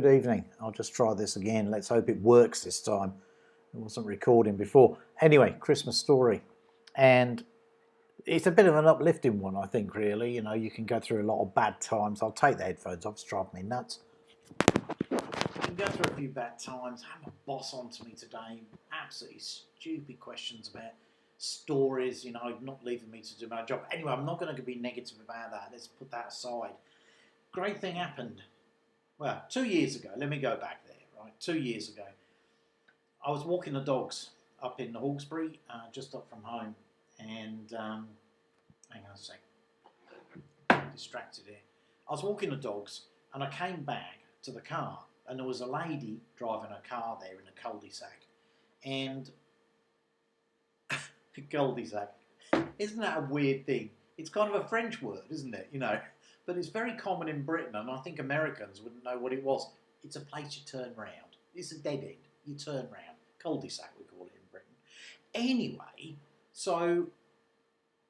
good evening. I'll just try this again. Let's hope it works this time. It wasn't recording before. Anyway, Christmas story. And it's a bit of an uplifting one, I think, really. You know, you can go through a lot of bad times. I'll take the headphones off, it's driving me nuts. You can go through a few bad times. I have a boss on to me today. Absolutely stupid questions about stories, you know, not leaving me to do my job. Anyway, I'm not going to be negative about that. Let's put that aside. Great thing happened. Well, 2 years ago, let me go back there, right? 2 years ago, I was walking the dogs up in Hawkesbury, just up from home, and hang on a sec, I'm distracted here. I was walking the dogs, and I came back to the car, and there was a lady driving a car there in a cul-de-sac, and cul-de-sac, isn't that a weird thing? It's kind of a French word, isn't it? You know. But it's very common in Britain, and I think Americans wouldn't know what it was. It's a place you turn round. It's a dead end. You turn round. Cul-de-sac, we call it in Britain. Anyway, so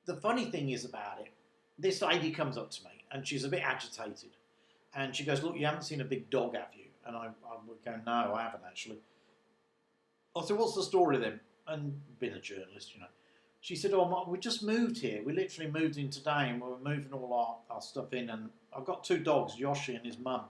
the funny thing is about it, this lady comes up to me, and she's a bit agitated. And she goes, look, you haven't seen a big dog, have you? And I would go, no, I haven't actually. I said, what's the story then? And been a journalist, you know. She said, oh, we just moved here. We literally moved in today and we were moving all our stuff in. And I've got 2 dogs, Yoshi and his mum.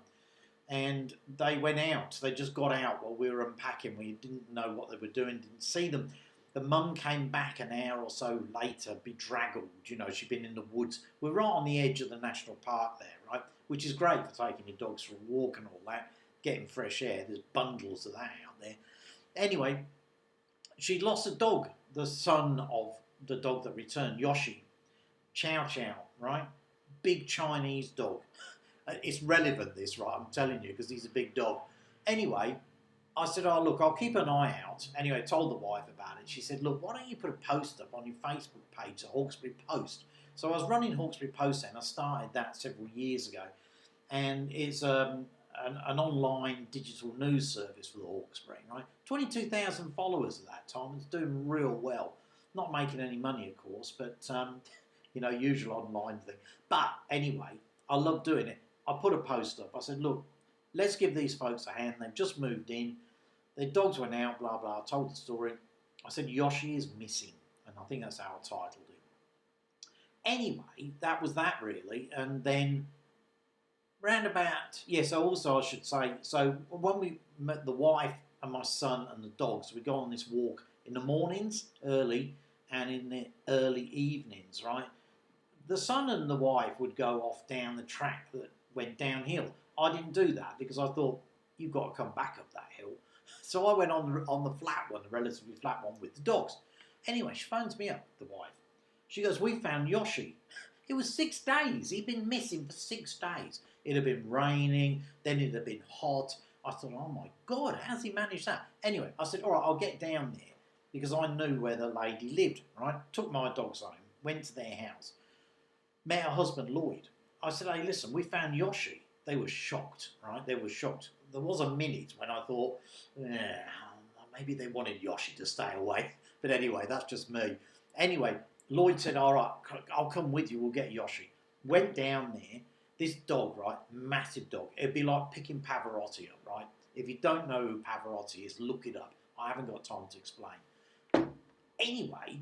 And they went out. They just got out while we were unpacking. We didn't know what they were doing, didn't see them. The mum came back an hour or so later, bedraggled. You know, she'd been in the woods. We're right on the edge of the national park there, right? Which is great for taking your dogs for a walk and all that, getting fresh air. There's bundles of that out there. Anyway, she'd lost a dog, the son of the dog that returned, Yoshi. Chow Chow, right? Big Chinese dog. It's relevant, this, right? I'm telling you, because he's a big dog. Anyway, I said, oh, look, I'll keep an eye out. Anyway, I told the wife about it. She said, look, why don't you put a post up on your Facebook page, the Hawkesbury Post? So I was running Hawkesbury Post then. I started that several years ago. And it's an online digital news service for the Hawkesbury, right? 22,000 followers at that time. It's doing real well. Not making any money, of course, but, you know, usual online thing. But anyway, I love doing it. I put a post up. I said, look, let's give these folks a hand. They've just moved in. Their dogs went out, blah, blah. I told the story. I said, Yoshi is missing. And I think that's how I titled it. Anyway, that was that, really. And then round about, yes, also I should say, so when we met the wife and my son and the dogs, we go on this walk in the mornings, early, and in the early evenings, right? The son and the wife would go off down the track that went downhill. I didn't do that because I thought, you've got to come back up that hill. So I went on the flat one, the relatively flat one with the dogs. Anyway, she phones me up, the wife. She goes, we found Yoshi. It was 6 days. He'd been missing for 6 days. It had been raining, then it had been hot. I thought, oh my God, how's he managed that? Anyway, I said, all right, I'll get down there because I knew where the lady lived, right? Took my dogs home, went to their house, met her husband, Lloyd. I said, hey, listen, we found Yoshi. They were shocked, right? They were shocked. There was a minute when I thought, maybe they wanted Yoshi to stay away. But anyway, that's just me. Anyway, Lloyd said, all right, I'll come with you. We'll get Yoshi. Went down there. This dog, right, massive dog. It'd be like picking Pavarotti up, right? If you don't know who Pavarotti is, look it up. I haven't got time to explain. Anyway,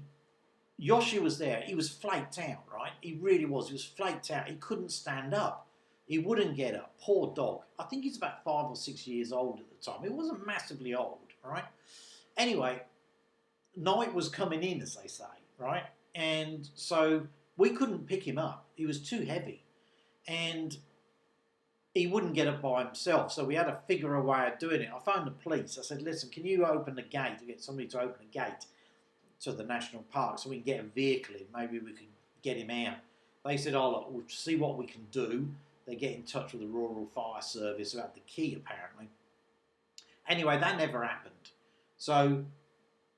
Yoshi was there. He was flaked out, right? He really was. He was flaked out. He couldn't stand up. He wouldn't get up. Poor dog. I think he's about 5 or 6 years old at the time. He wasn't massively old, right? Anyway, night was coming in, as they say, right? And so we couldn't pick him up. He was too heavy. And he wouldn't get up by himself, so we had to figure a way of doing it. I phoned the police. I said, listen, can you open the gate, or get somebody to open the gate to the national park so we can get a vehicle in? Maybe we could get him out. They said, oh, look, we'll see what we can do. They get in touch with the Rural Fire Service who had the key, apparently. Anyway, that never happened. So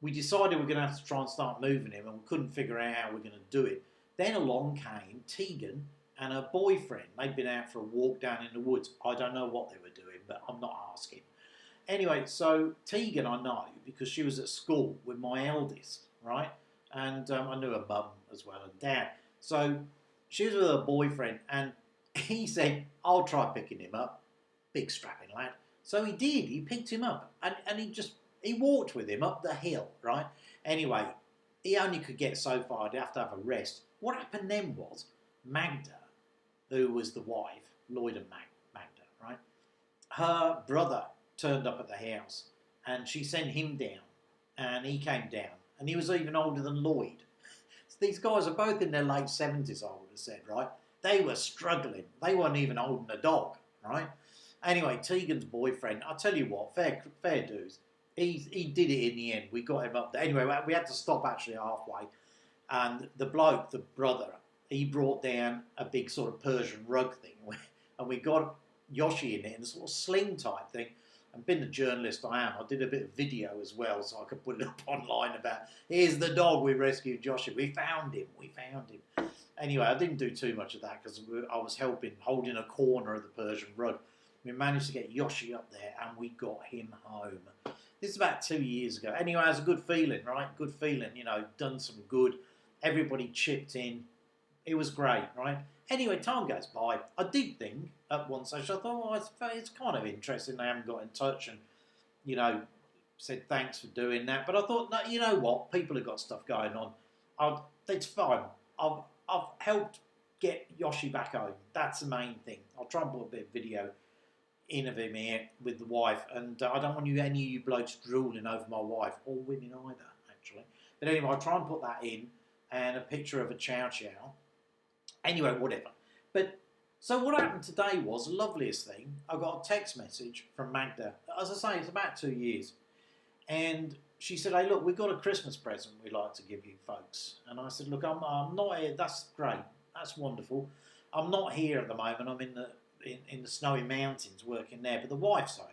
we decided we're going to have to try and start moving him, and we couldn't figure out how we're going to do it. Then along came Tegan and her boyfriend. They'd been out for a walk down in the woods. I don't know what they were doing, but I'm not asking. Anyway, so Tegan I know because she was at school with my eldest, right? And I knew her mum as well and dad. So she was with her boyfriend and he said, I'll try picking him up. Big strapping lad. So he did. He picked him up, and he walked with him up the hill, right? Anyway, he only could get so far. He'd have to have a rest. What happened then was Magda, who was the wife, Lloyd and Magda, right? Her brother turned up at the house, and she sent him down, and he came down, and he was even older than Lloyd. So these guys are both in their late 70s, I would have said, right? They were struggling. They weren't even holding a dog, right? Anyway, Tegan's boyfriend, I'll tell you what, fair dues. He did it in the end. We got him up there. Anyway, we had to stop actually halfway. And the bloke, the brother, he brought down a big sort of Persian rug thing. And we got Yoshi in it in a sort of sling type thing. And being the journalist I am, I did a bit of video as well so I could put it up online about, here's the dog we rescued, Yoshi. We found him. Anyway, I didn't do too much of that because I was holding a corner of the Persian rug. We managed to get Yoshi up there and we got him home. This is about 2 years ago. Anyway, it was a good feeling, right? Good feeling, done some good. Everybody chipped in. It was great, right? Anyway, time goes by. I did think at one stage, I thought, it's kind of interesting they haven't got in touch and, said thanks for doing that. But I thought, no, you know what? People have got stuff going on. It's fine. I've helped get Yoshi back home. That's the main thing. I'll try and put a bit of video in of him here with the wife, and I don't want any of you blokes drooling over my wife, or women either, actually. But anyway, I'll try and put that in, and a picture of a chow chow. Anyway, whatever. But so what happened today was the loveliest thing. I got a text message from Magda. As I say, it's about 2 years, and she said, "Hey, look, we've got a Christmas present we'd like to give you folks." And I said, "Look, I'm not here. That's great. That's wonderful. I'm not here at the moment. I'm in the snowy mountains working there, but the wife's home."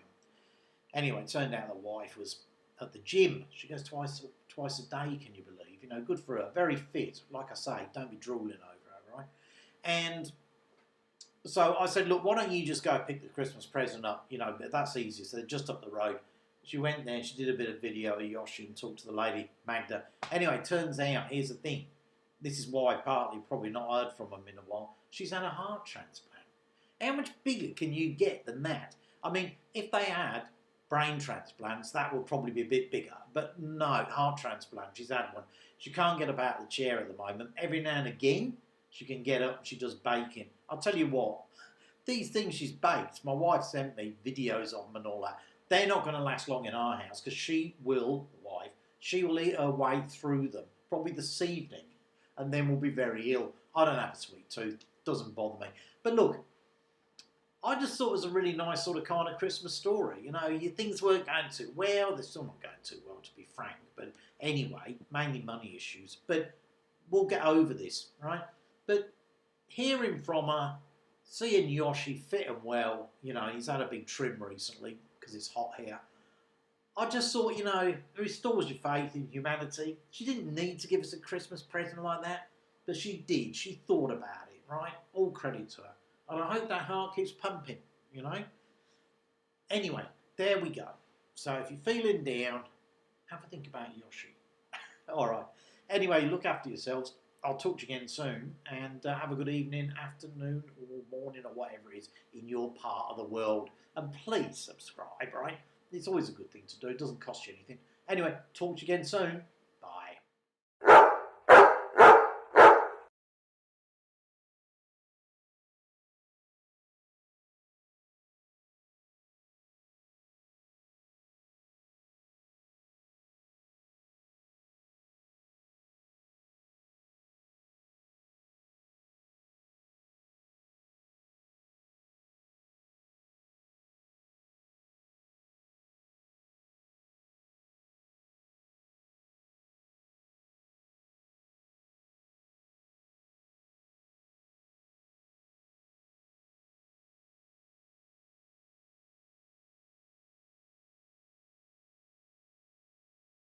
Anyway, it turned out the wife was at the gym. She goes twice a day, can you believe? Good for her. Very fit. Like I say, don't be drooling over her, right? And so I said, "Look, why don't you just go pick the Christmas present up? That's easy." So they're just up the road. She went there and she did a bit of video of Yoshi and talked to the lady, Magda. Anyway, turns out, here's the thing. This is why partly probably not heard from him in a while. She's had a heart transplant. How much bigger can you get than that? I mean, if they had brain transplants, that would probably be a bit bigger. But no, heart transplant, she's had one. She can't get up out of the chair at the moment. Every now and again, she can get up and she does baking. I'll tell you what, these things she's baked, my wife sent me videos of them and all that. They're not going to last long in our house because she will eat her way through them, probably this evening, and then we'll be very ill. I don't have a sweet tooth. Doesn't bother me. But look, I just thought it was a really nice sort of kind of Christmas story. Things weren't going too well. They're still not going too well, to be frank. But anyway, mainly money issues. But we'll get over this, right? But hearing from her, seeing Yoshi fit and well, he's had a big trim recently because it's hot here. I just thought, it restores your faith in humanity. She didn't need to give us a Christmas present like that, but she did. She thought about it, right? All credit to her. And I hope that heart keeps pumping, Anyway, there we go. So if you're feeling down, have a think about Yoshi. All right. Anyway, look after yourselves. I'll talk to you again soon. And have a good evening, afternoon, or morning, or whatever it is in your part of the world. And please subscribe, right? It's always a good thing to do. It doesn't cost you anything. Anyway, talk to you again soon.